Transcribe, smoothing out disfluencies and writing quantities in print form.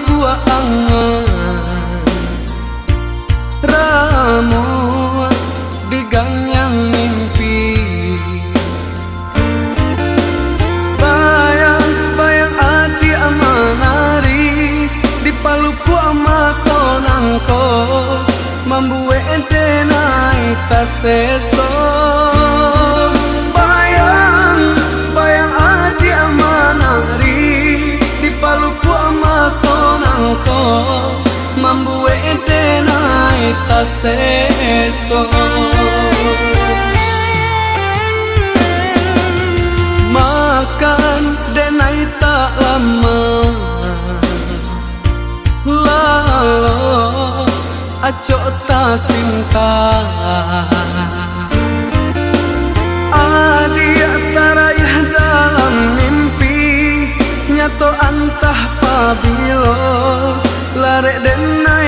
buah angan ramu di gang yang mimpi. Bayang adi amanari di paluku amatonangko mambuwe ente naita seso. Bayang adi amanari di paluku amatonangko mambuwe ente naita seso. Makan denai tak lama lalu acok tak cinta. Adia tarayah dalam mimpi nyato antah pabilo larek denai